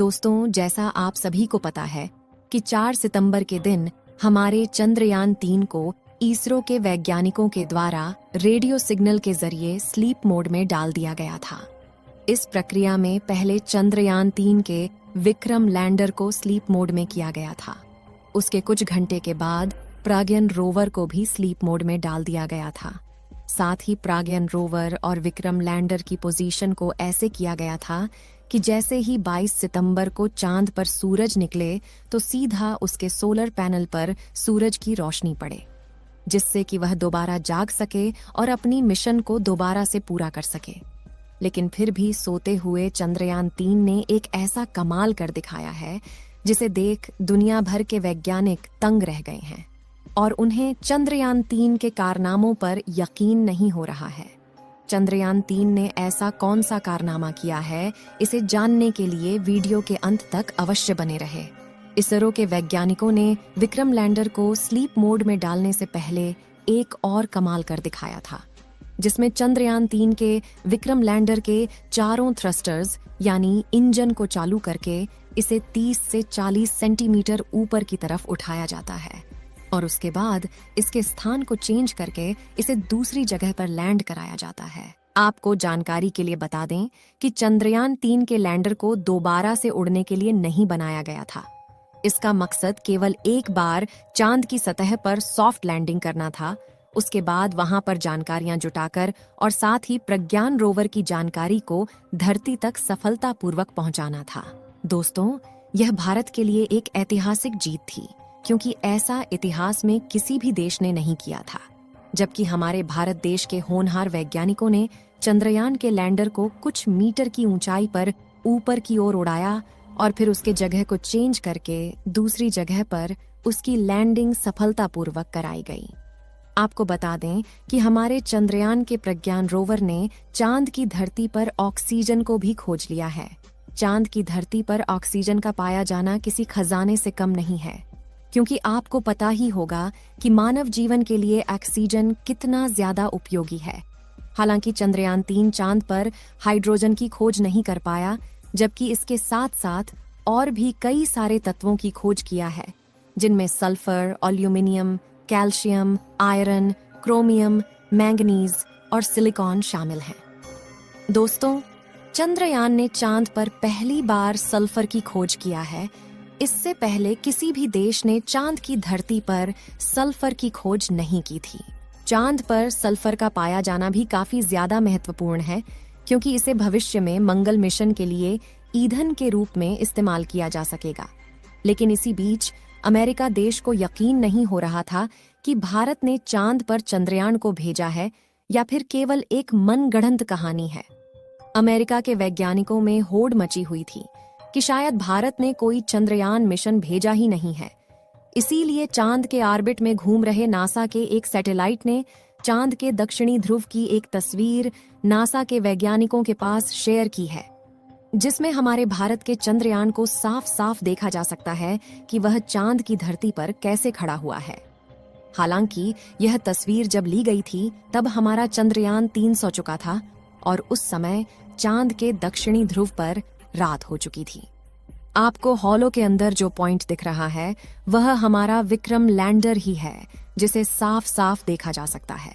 दोस्तों, जैसा आप सभी को पता है कि 4 सितंबर के दिन हमारे चंद्रयान-3 को इसरो के वैज्ञानिकों के द्वारा रेडियो सिग्नल के जरिए स्लीप मोड में डाल दिया गया था। इस प्रक्रिया में पहले चंद्रयान-3 के विक्रम लैंडर को स्लीप मोड में किया गया था। उसके कुछ घंटे के बाद प्रज्ञान रोवर को भी स्लीप मोड में डाल दिया गया था। साथ ही प्रज्ञान रोवर और विक्रम लैंडर की पोजीशन को ऐसे किया गया था कि जैसे ही 22 सितंबर को चांद पर सूरज निकले तो सीधा उसके सोलर पैनल पर सूरज की रोशनी पड़े, जिससे कि वह दोबारा जाग सके और अपनी मिशन को दोबारा से पूरा कर सके। लेकिन फिर भी सोते हुए चंद्रयान-3 ने एक ऐसा कमाल कर दिखाया है जिसे देख दुनिया भर के वैज्ञानिक तंग रह गए हैं और उन्हें चंद्रयान-3 के कारनामों पर यकीन नहीं हो रहा है। चंद्रयान-3 ने ऐसा कौन सा कारनामा किया है, इसे जानने के लिए वीडियो के अंत तक अवश्य बने रहे। इसरो के वैज्ञानिकों ने विक्रम लैंडर को स्लीप मोड में डालने से पहले एक और कमाल कर दिखाया था, जिसमें चंद्रयान-3 के विक्रम लैंडर के चारों थ्रस्टर्स यानी इंजन को चालू करके इसे 30 से 40 सेंटीमीटर ऊपर की तरफ उठाया जाता है और उसके बाद इसके स्थान को चेंज करके इसे दूसरी जगह पर लैंड कराया जाता है। आपको जानकारी के लिए बता दें कि चंद्रयान-3 के लैंडर को दोबारा से उड़ने के लिए नहीं बनाया गया था। इसका मकसद केवल एक बार चांद की सतह पर सॉफ्ट लैंडिंग करना था, उसके बाद वहां पर जानकारियां जुटाकर और साथ ही प्रज्ञान रोवर की जानकारी को धरती तक सफलतापूर्वक पहुंचाना था। दोस्तों, यह भारत के लिए एक ऐतिहासिक जीत थी, क्योंकि ऐसा इतिहास में किसी भी देश ने नहीं किया था। जबकि हमारे भारत देश के होनहार वैज्ञानिकों ने चंद्रयान के लैंडर को कुछ मीटर की ऊंचाई पर ऊपर की ओर उड़ाया और फिर उसके जगह को चेंज करके दूसरी जगह पर उसकी लैंडिंग सफलतापूर्वक कराई गई। आपको बता दें कि हमारे चंद्रयान के प्रज्ञान रोवर ने चांद की धरती पर ऑक्सीजन को भी खोज लिया है। चांद की धरती पर ऑक्सीजन का पाया जाना किसी खजाने से कम नहीं है, क्योंकि आपको पता ही होगा कि मानव जीवन के लिए ऑक्सीजन कितना ज्यादा उपयोगी है। हालांकि चंद्रयान-3 चांद पर हाइड्रोजन की खोज नहीं कर पाया, जबकि इसके साथ साथ और भी कई सारे तत्वों की खोज किया है, जिनमें sulphur, aluminium, calcium, iron, chromium, manganese और सिलिकॉन शामिल हैं। दोस्तों, चंद्रयान ने चांद पर पहली बार सल्फर की खोज किया है। इससे पहले किसी भी देश ने चांद की धरती पर सल्फर की खोज नहीं की थी। चांद पर सल्फर का पाया जाना भी काफी ज्यादा महत्वपूर्ण है, क्योंकि इसे भविष्य में मंगल मिशन के लिए ईंधन के रूप में इस्तेमाल किया जा सकेगा। लेकिन इसी बीच अमेरिका देश को यकीन नहीं हो रहा था कि भारत ने चांद पर चंद्रयान को भेजा है या फिर केवल एक मनगढ़ंत कहानी है। अमेरिका के वैज्ञानिकों में होड़ मची हुई थी कि शायद भारत ने कोई चंद्रयान मिशन भेजा ही नहीं है। इसीलिए चांद के ऑर्बिट में घूम रहे नासा के एक सैटेलाइट ने चांद के दक्षिणी ध्रुव की एक तस्वीर नासा के वैज्ञानिकों के पास शेयर की है, जिसमें हमारे भारत के चंद्रयान को साफ साफ देखा जा सकता है कि वह चांद की धरती पर कैसे खड़ा हुआ है। हालांकि यह तस्वीर जब ली गई थी तब हमारा चंद्रयान-3 सो चुका था और उस समय चांद के दक्षिणी ध्रुव पर रात हो चुकी थी। आपको हॉलो के अंदर जो पॉइंट दिख रहा है वह हमारा विक्रम लैंडर ही है, जिसे साफ साफ देखा जा सकता है।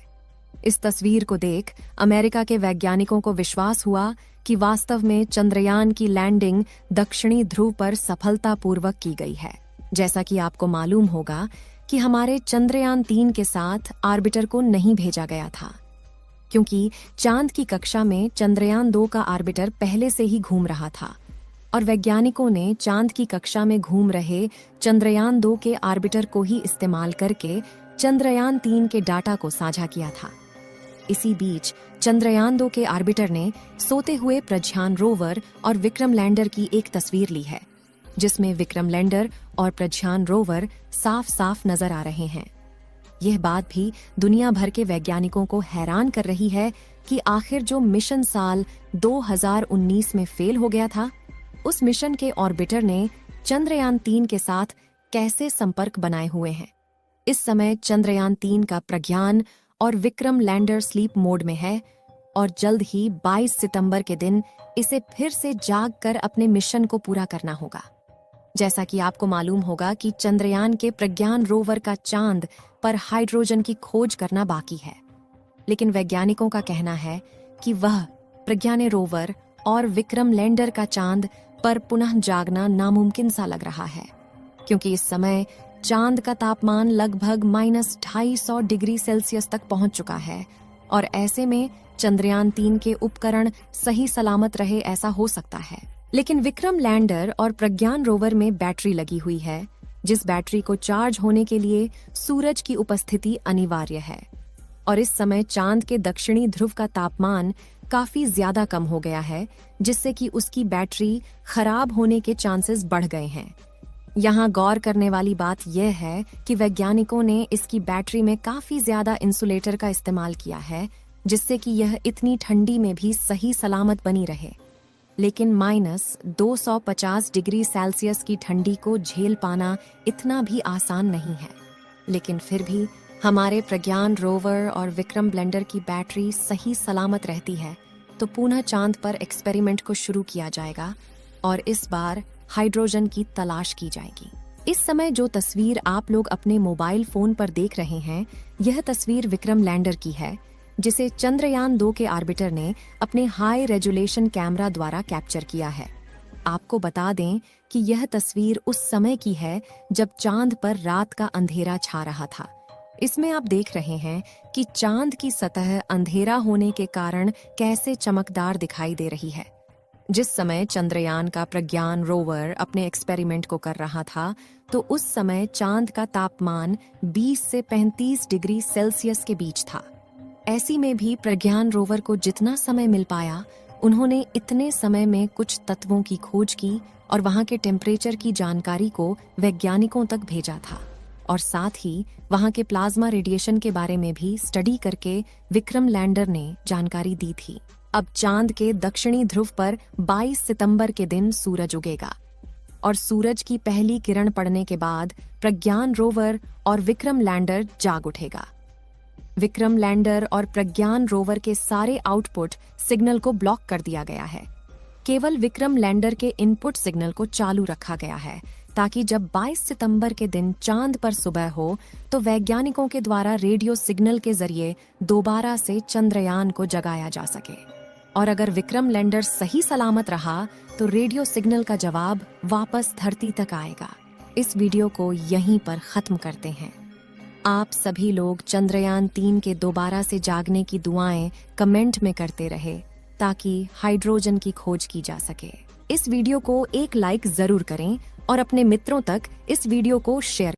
इस तस्वीर को देख अमेरिका के वैज्ञानिकों को विश्वास हुआ कि वास्तव में चंद्रयान की लैंडिंग दक्षिणी ध्रुव पर सफलतापूर्वक की गई है। जैसा कि आपको मालूम होगा कि हमारे चंद्रयान-3 के साथ ऑर्बिटर को नहीं भेजा गया था, क्योंकि चांद की कक्षा में चंद्रयान-2 का ऑर्बिटर पहले से ही घूम रहा था और वैज्ञानिकों ने चांद की कक्षा में घूम रहे चंद्रयान-2 के ऑर्बिटर को ही इस्तेमाल करके चंद्रयान-3 के डाटा को साझा किया था। इसी बीच चंद्रयान-2 के ऑर्बिटर ने सोते हुए प्रज्ञान रोवर और विक्रम लैंडर की एक तस्वीर ली है, जिसमें विक्रम लैंडर और प्रज्ञान रोवर साफ साफ नजर आ रहे हैं। यह बात भी दुनिया भर के वैज्ञानिकों को हैरान कर रही है कि आखिर जो मिशन साल 2019 में फेल हो गया था, उस मिशन के ऑर्बिटर ने चंद्रयान-3 के साथ कैसे संपर्क बनाए हुए हैं। इस समय चंद्रयान-3 का प्रज्ञान और विक्रम लैंडर स्लीप मोड में है और जल्द ही 22 सितंबर के दिन इसे फिर से जाग कर अपने मिशन को पूरा करना होगा। जैसा कि आपको मालूम होगा कि चंद्रयान के प्रज्ञान रोवर का चांद पर हाइड्रोजन की खोज करना बाकी है, लेकिन वैज्ञानिकों का कहना है कि वह प्रज्ञान रोवर और विक्रम लैंडर का चांद पर पुनः जागना नामुमकिन सा लग रहा है, क्योंकि इस समय चांद का तापमान लगभग -250 डिग्री सेल्सियस तक पहुंच चुका है और ऐसे में चंद्रयान 3 के उपकरण सही सलामत रहे ऐसा हो सकता है। लेकिन विक्रम लैंडर और प्रज्ञान रोवर में बैटरी लगी हुई है, जिस बैटरी को चार्ज होने के लिए सूरज की उपस्थिति अनिवार्य है। और इस समय चांद के दक्षिणी ध्रुव का तापमान काफी ज्यादा कम हो गया है, जिससे कि उसकी बैटरी खराब होने के चांसेस बढ़ गए हैं। यहाँ गौर करने वाली बात यह है कि वैज्ञानिकों ने इसकी बैटरी में काफी ज्यादा इंसुलेटर का इस्तेमाल किया है, जिससे कि यह इतनी ठंडी में भी सही सलामत बनी रहे। लेकिन -250 डिग्री सेल्सियस की ठंडी को झेल पाना इतना भी आसान नहीं है। लेकिन फिर भी हमारे प्रज्ञान रोवर और विक्रम लैंडर की बैटरी सही सलामत रहती है तो पुनः चांद पर एक्सपेरिमेंट को शुरू किया जाएगा और इस बार हाइड्रोजन की तलाश की जाएगी। इस समय जो तस्वीर आप लोग अपने मोबाइल फोन पर देख रहे हैं, यह तस्वीर विक्रम लैंडर की है, जिसे चंद्रयान 2 के ऑर्बिटर ने अपने हाई रेजोल्यूशन कैमरा द्वारा कैप्चर किया है। आपको बता दें कि यह तस्वीर उस समय की है जब चांद पर रात का अंधेरा छा रहा था। इसमें आप देख रहे हैं कि चांद की सतह अंधेरा होने के कारण कैसे चमकदार दिखाई दे रही है। जिस समय चंद्रयान का प्रज्ञान रोवर अपने एक्सपेरिमेंट को कर रहा था, तो उस समय चांद का तापमान 20 से 35 डिग्री सेल्सियस के बीच था। ऐसी में भी प्रज्ञान रोवर को जितना समय मिल पाया, उन्होंने इतने समय में कुछ तत्वों की खोज की और वहां के टेम्परेचर की जानकारी को वैज्ञानिकों तक भेजा था और साथ ही वहां के प्लाज्मा रेडिएशन के बारे में भी स्टडी करके विक्रम लैंडर ने जानकारी दी थी। अब चांद के दक्षिणी ध्रुव पर 22 सितंबर के दिन सूरज उगेगा और सूरज की पहली किरण पड़ने के बाद प्रज्ञान रोवर और विक्रम लैंडर जाग उठेगा। विक्रम लैंडर और प्रज्ञान रोवर के सारे आउटपुट सिग्नल को ब्लॉक कर दिया गया है। केवल विक्रम लैंडर के इनपुट सिग्नल को चालू रखा गया है, ताकि जब 22 सितंबर के दिन चांद पर सुबह हो तो वैज्ञानिकों के द्वारा रेडियो सिग्नल के जरिए दोबारा से चंद्रयान को जगाया जा सके। और अगर विक्रम लैंडर सही सलामत रहा तो रेडियो सिग्नल का जवाब वापस धरती तक आएगा। इस वीडियो को यहीं पर खत्म करते हैं। आप सभी लोग चंद्रयान 3 के दोबारा से जागने की दुआएं कमेंट में करते रहे ताकि हाइड्रोजन की खोज की जा सके। इस वीडियो को एक लाइक जरूर करें और अपने मित्रों तक इस वीडियो को शेयर